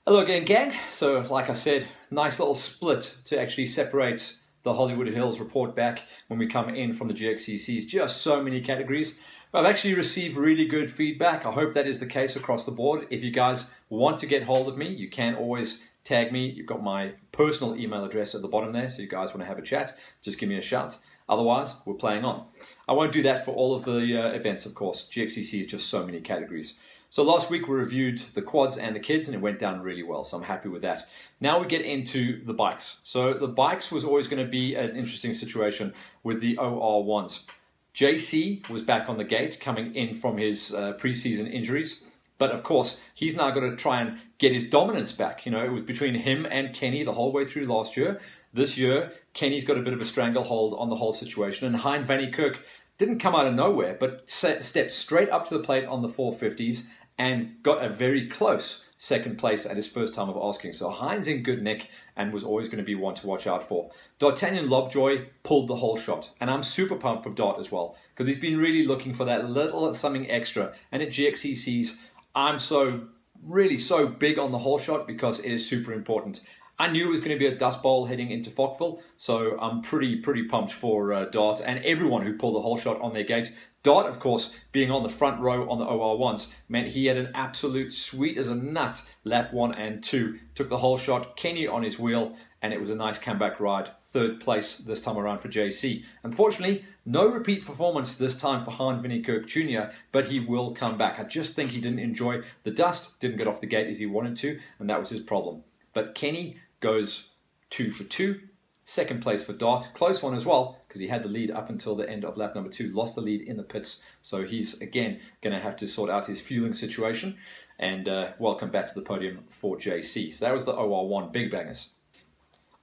Hello again, gang. So, like I said, nice little split to actually separate the Hollywood Hills report back when we come in from the GXCCs. Just so many categories. I've actually received really good feedback. I hope that is the case across the board. If you guys want to get hold of me, you can always tag me. You've got my personal email address at the bottom there, so you guys want to have a chat, just give me a shout. Otherwise, we're playing on. I won't do that for all of the events, of course. GXCC is just so many categories. So last week we reviewed the quads and the kids and it went down really well, so I'm happy with that. Now we get into the bikes. So the bikes was always going to be an interesting situation with the OR1s. JC was back on the gate coming in from his preseason injuries, but of course he's now got to try and get his dominance back. You know, it was between him and Kenny the whole way through last year. This year, Kenny's got a bit of a stranglehold on the whole situation, and Hein van Niekerk didn't come out of nowhere, but stepped straight up to the plate on the 450s and got a very close second place at his first time of asking. So Hein's in good nick and was always going to be one to watch out for. D'Artagnan Lobjoy pulled the whole shot, and I'm super pumped for Dart as well, because he's been really looking for that little something extra. And at GXCCs, I'm really so big on the whole shot because it is super important. I knew it was going to be a dust bowl heading into Fockville, so I'm pretty pumped for Dart and everyone who pulled the whole shot on their gate. Dart, of course, being on the front row on the OR1s, meant he had an absolute sweet as a nut lap 1 and 2. Took the whole shot, Kenny on his wheel, and it was a nice comeback ride. Third place this time around for JC. Unfortunately, no repeat performance this time for Hein van Niekerk Jr., but he will come back. I just think he didn't enjoy the dust, didn't get off the gate as he wanted to, and that was his problem. But Kenny goes 2 for 2. Second place for Dart. Close one as well, because he had the lead up until the end of lap number 2. Lost the lead in the pits. So he's, again, going to have to sort out his fueling situation. And welcome back to the podium for JC. So that was the OR1 Big Bangers.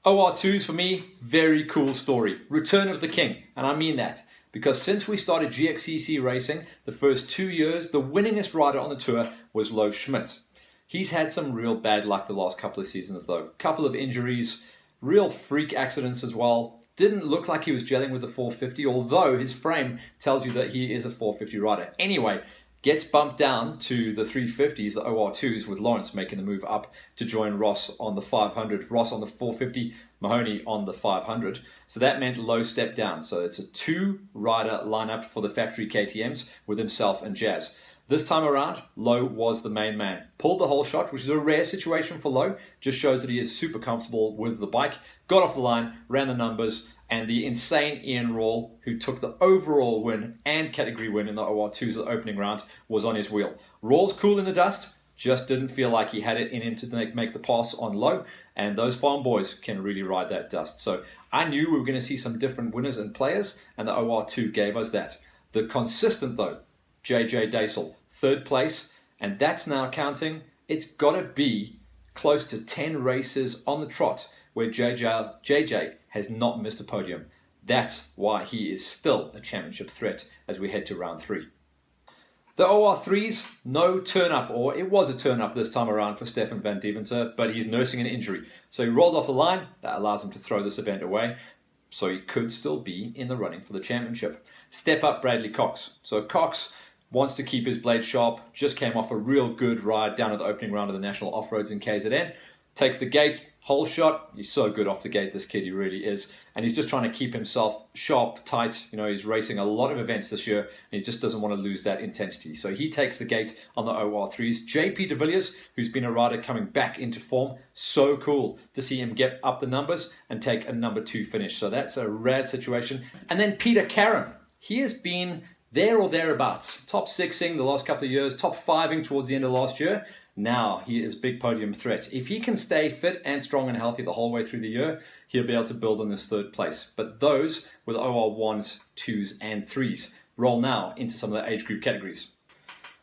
OR2s, for me, very cool story. Return of the King. And I mean that. Because since we started GXCC racing, the first 2 years, the winningest rider on the tour was Lo Schmidt. He's had some real bad luck the last couple of seasons though. Couple of injuries, real freak accidents as well. Didn't look like he was gelling with the 450, although his frame tells you that he is a 450 rider. Anyway, gets bumped down to the 350s, the OR2s, with Lawrence making the move up to join Ross on the 500. Ross on the 450, Mahoney on the 500. So that meant Low stepped down. So it's a 2-rider lineup for the factory KTMs with himself and Jazz. This time around, Low was the main man. Pulled the whole shot, which is a rare situation for Low. Just shows that he is super comfortable with the bike. Got off the line, ran the numbers, and the insane Ian Rawle, who took the overall win and category win in the OR2s at the opening round, was on his wheel. Rawle's cool in the dust, just didn't feel like he had it in him to make the pass on Low, and those farm boys can really ride that dust. So I knew we were going to see some different winners and players, and the OR2 gave us that. The consistent, though, JJ Daisel, third place, and that's now counting. It's got to be close to 10 races on the trot where JJ has not missed a podium. That's why he is still a championship threat as we head to round 3. The OR3s, no turn-up, or it was a turn-up this time around for Stefan van Deventer, but he's nursing an injury. So he rolled off the line. That allows him to throw this event away. So he could still be in the running for the championship. Step up Bradley Cox. So Cox wants to keep his blade sharp, just came off a real good ride down at the opening round of the National Off-Roads in KZN. Takes the gate, whole shot. He's so good off the gate, this kid, he really is. And he's just trying to keep himself sharp, tight. You know, he's racing a lot of events this year, and he just doesn't want to lose that intensity. So he takes the gate on the OR3s. JP de Villiers, who's been a rider coming back into form, so cool to see him get up the numbers and take a number 2 finish. So that's a rad situation. And then Peter Karam. He has been there or thereabouts. Top 6ing the last couple of years, top 5ing towards the end of last year. Now he is big podium threat. If he can stay fit and strong and healthy the whole way through the year, he'll be able to build on this third place. But those with OR1s, 2s and 3s roll now into some of the age group categories.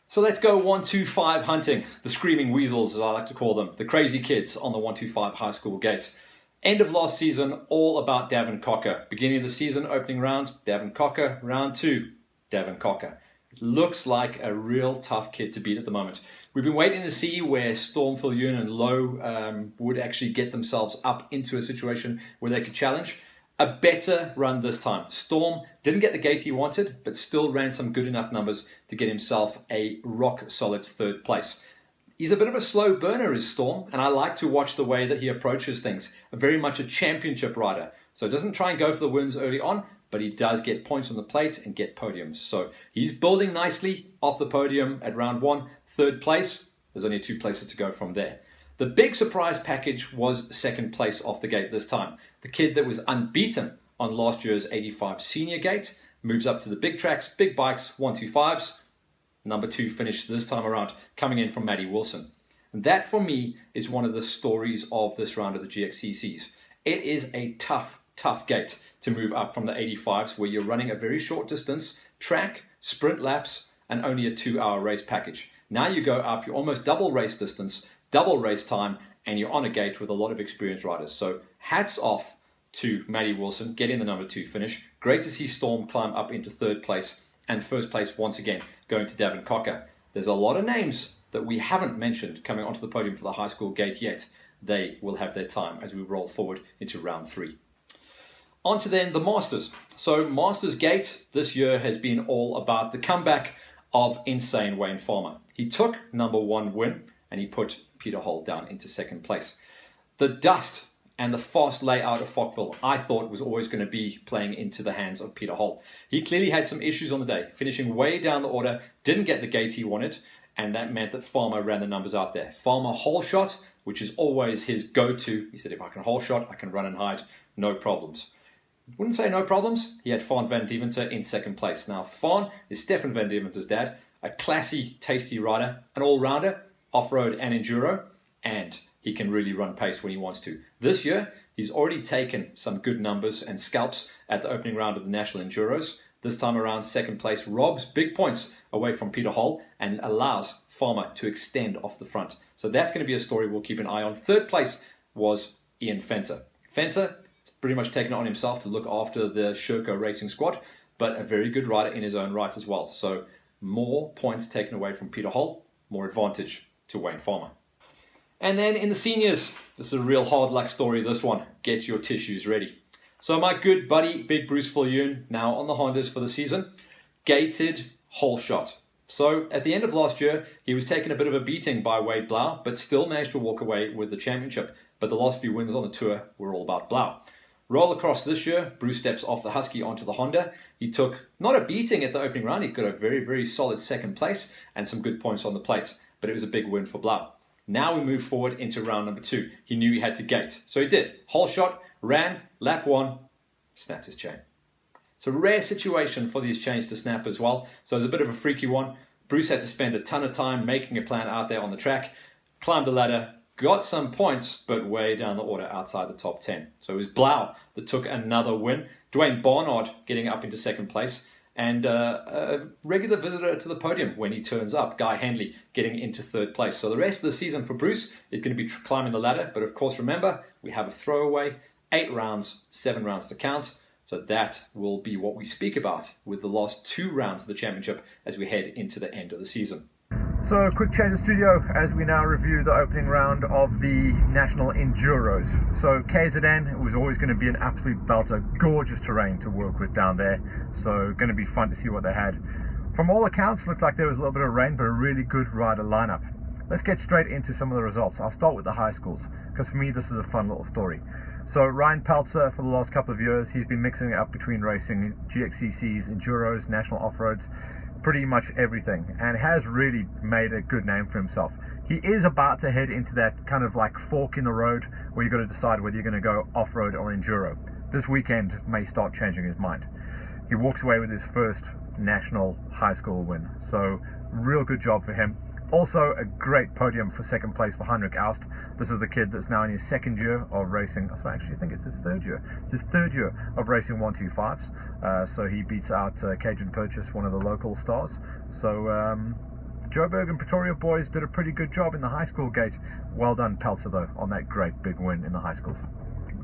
So let's go 125 hunting. The screaming weasels, as I like to call them. The crazy kids on the 125 high school gate. End of last season, all about Davin Cocker. Beginning of the season, opening round, Davin Cocker. Round 2, Davin Cocker. Looks like a real tough kid to beat at the moment. We've been waiting to see where Storm, Fillion and Low would actually get themselves up into a situation where they could challenge. A better run this time. Storm didn't get the gate he wanted, but still ran some good enough numbers to get himself a rock-solid third place. He's a bit of a slow burner, is Storm, and I like to watch the way that he approaches things. Very much a championship rider. So doesn't try and go for the wins early on, but he does get points on the plate and get podiums. So he's building nicely off the podium at round 1, 3rd place. There's only 2 places to go from there. The big surprise package was 2nd place off the gate this time. The kid that was unbeaten on last year's 85 senior gate moves up to the big tracks, big bikes, 125s. Number 2 finish this time around, coming in from Matty Wilson. And that for me is one of the stories of this round of the GXCCs. It is a tough gate to move up from the 85s where you're running a very short distance, track, sprint laps, and only a 2-hour race package. Now you go up, you're almost double race distance, double race time, and you're on a gate with a lot of experienced riders. So hats off to Matty Wilson, getting the number 2 finish. Great to see Storm climb up into 3rd place, and 1st place once again going to Davin Cocker. There's a lot of names that we haven't mentioned coming onto the podium for the high school gate yet. They will have their time as we roll forward into round 3. On to then the Masters. So Masters Gate this year has been all about the comeback of insane Wayne Farmer. He took number 1 win and he put Peter Hall down into 2nd place. The dust and the fast layout of Falkville, I thought, was always going to be playing into the hands of Peter Hall. He clearly had some issues on the day, finishing way down the order, didn't get the gate he wanted, and that meant that Farmer ran the numbers out there. Farmer hole shot, which is always his go-to. He said, if I can hole shot, I can run and hide, no problems. Wouldn't say no problems. He had Faan van Deventer in 2nd place. Now, Faan is Stefan van Deventer's dad, a classy, tasty rider, an all-rounder, off-road and enduro, and he can really run pace when he wants to. This year, he's already taken some good numbers and scalps at the opening round of the National Enduros. This time around, 2nd place robs big points away from Peter Hall and allows Farmer to extend off the front. So that's going to be a story we'll keep an eye on. 3rd place was Ian Fenter. Fenter pretty much taken it on himself to look after the Sherco Racing squad, but a very good rider in his own right as well. So more points taken away from Peter Hall, more advantage to Wayne Farmer. And then in the seniors, this is a real hard luck story, this one. Get your tissues ready. So my good buddy, Big Bruce Viljoen, now on the Hondas for the season, gated hole shot. So at the end of last year, he was taking a bit of a beating by Wade Blau, but still managed to walk away with the championship. But the last few wins on the tour were all about Blau. Roll across this year, Bruce steps off the Husky onto the Honda. He took not a beating at the opening round, he got a very, very solid 2nd place and some good points on the plate, but it was a big win for Blau. Now we move forward into round number 2. He knew he had to gate, so he did. Hole shot, ran, lap 1, snapped his chain. It's a rare situation for these chains to snap as well, so it was a bit of a freaky one. Bruce had to spend a ton of time making a plan out there on the track, climbed the ladder, got some points, but way down the order outside the top 10. So it was Blau that took another win. Dwayne Barnard getting up into 2nd place. And a regular visitor to the podium when he turns up, Guy Handley, getting into 3rd place. So the rest of the season for Bruce is going to be climbing the ladder. But of course, remember, we have a throwaway, 8 rounds, 7 rounds to count. So that will be what we speak about with the last 2 rounds of the championship as we head into the end of the season. So a quick change of studio as we now review the opening round of the National Enduros. So KZN was always going to be an absolute belter, gorgeous terrain to work with down there. So going to be fun to see what they had. From all accounts, looked like there was a little bit of rain, but a really good rider lineup. Let's get straight into some of the results. I'll start with the high schools, because for me this is a fun little story. So Ryan Peltzer, for the last couple of years, he's been mixing it up between racing GXCCs, Enduros, National Off-Roads, pretty much everything, and has really made a good name for himself. He is about to head into that kind of like fork in the road where you've got to decide whether you're going to go off-road or enduro. This weekend may start changing his mind. He walks away with his first national high school win, so real good job for him. Also a great podium for 2nd place for Heinrich Aust. This is the kid that's now in his 2nd year of racing. So I actually think it's his 3rd year. It's his 3rd year of racing 125s. So he beats out Cajun Purchase, one of the local stars. So Joburg and Pretoria boys did a pretty good job in the high school gate. Well done Peltzer though on that great big win in the high schools.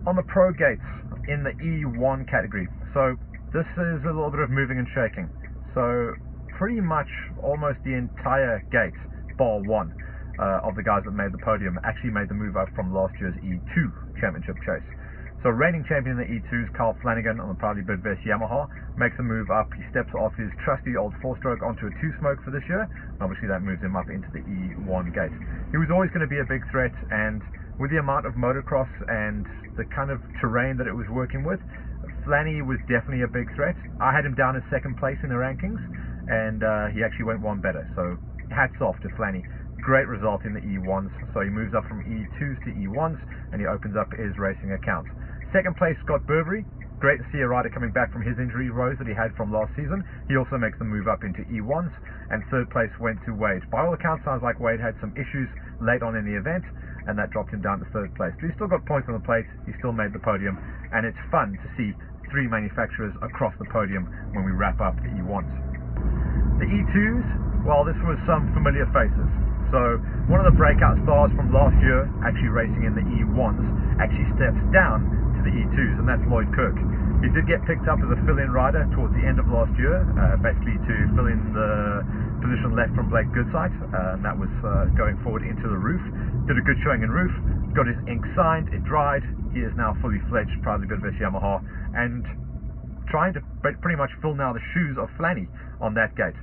On the pro gates in the E1 category. So this is a little bit of moving and shaking. So pretty much almost the entire gate, bar 1, of the guys that made the podium actually made the move up from last year's E2 championship chase. So reigning champion in the E2s, Carl Flanagan on the proudly Bidvest Yamaha, makes the move up. He steps off his trusty old 4-stroke onto a 2-smoke for this year. Obviously that moves him up into the E1 gate. He was always going to be a big threat, and with the amount of motocross and the kind of terrain that it was working with, Flanny was definitely a big threat. I had him down as second place in the rankings, and he actually went one better, so hats off to Flanny. Great result in the E1s, so he moves up from E2s to E1s, and he opens up his racing account. Second place, Scott Burberry. Great to see a rider coming back from his injury woes that he had from last season. He also makes the move up into E1s, and third place went to Wade. By all accounts, sounds like Wade had some issues late on in the event, and that dropped him down to third place. But he still got points on the plate, he still made the podium, and it's fun to see 3 manufacturers across the podium when we wrap up the E1s. The E2s, well, this was some familiar faces. So one of the breakout stars from last year, actually racing in the E1s, actually steps down to the E2s, and that's Lloyd Kirk. He did get picked up as a fill-in rider towards the end of last year, basically to fill in the position left from Blake Goodsight, and that was going forward into the roof. Did a good showing in roof, got his ink signed, it dried. He is now fully fledged, proudly Bidvest Yamaha, and trying to pretty much fill now the shoes of Flanny on that gate.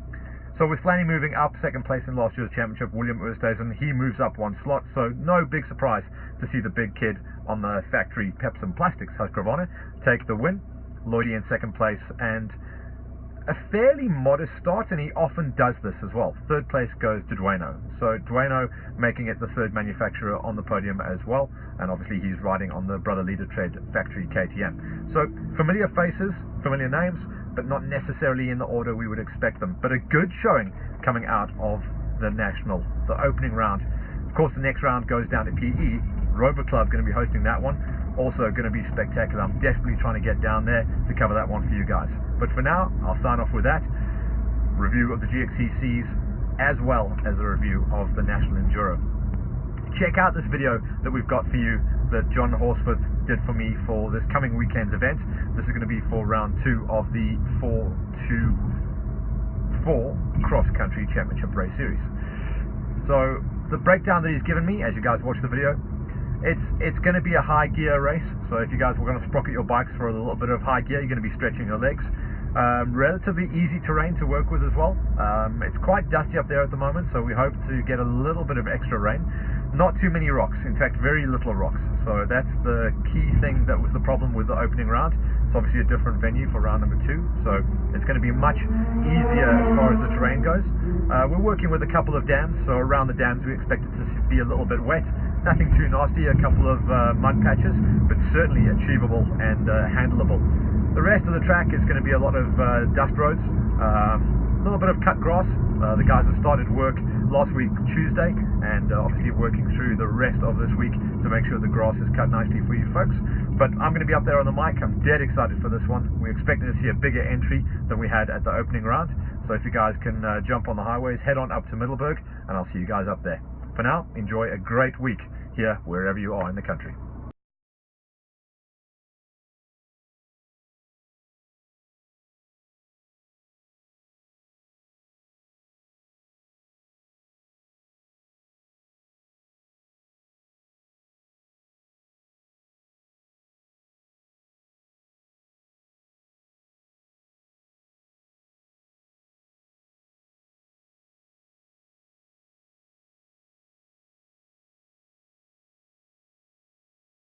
So with Flanny moving up, second place in last year's championship, William Oosthuizen, he moves up 1 slot, so no big surprise to see the big kid on the factory Pepsi Plastics Husqvarna take the win. Lloydie in second place, and a fairly modest start, and he often does this as well. Third place goes to Dueno. So Dueno making it the third manufacturer on the podium as well, and obviously he's riding on the Brother Leader Tread factory KTM. So familiar faces, familiar names, but not necessarily in the order we would expect them. But a good showing coming out of the National, the opening round. Of course, the next round goes down to PE. Rover Club going to be hosting that one. Also going to be spectacular. I'm definitely trying to get down there to cover that one for you guys. But for now, I'll sign off with that review of the GXCCs, as well as a review of the National Enduro. Check out this video that we've got for you that John Horsforth did for me for this coming weekend's event. This is going to be for round 2 of the 4-2-4 cross-country championship race series. So the breakdown that he's given me, as you guys watch the video, it's going to be a high gear race. So if you guys were going to sprocket your bikes for a little bit of high gear, you're going to be stretching your legs. Relatively easy terrain to work with as well. It's quite dusty up there at the moment, so we hope to get a little bit of extra rain. Not too many rocks, in fact very little rocks, so that's the key thing that was the problem with the opening round. It's obviously a different venue for round number 2, so it's going to be much easier as far as the terrain goes. We're working with a couple of dams, so around the dams we expect it to be a little bit wet. Nothing too nasty, a couple of mud patches, but certainly achievable and handleable. The rest of the track is going to be a lot of dust roads, a little bit of cut grass. The guys have started work last week Tuesday, and obviously working through the rest of this week to make sure the grass is cut nicely for you folks. But I'm going to be up there on the mic. I'm dead excited for this one. We're expecting to see a bigger entry than we had at the opening round, so if you guys can jump on the highways, head on up to Middelburg, and I'll see you guys up there. For now, enjoy a great week here wherever you are in the country.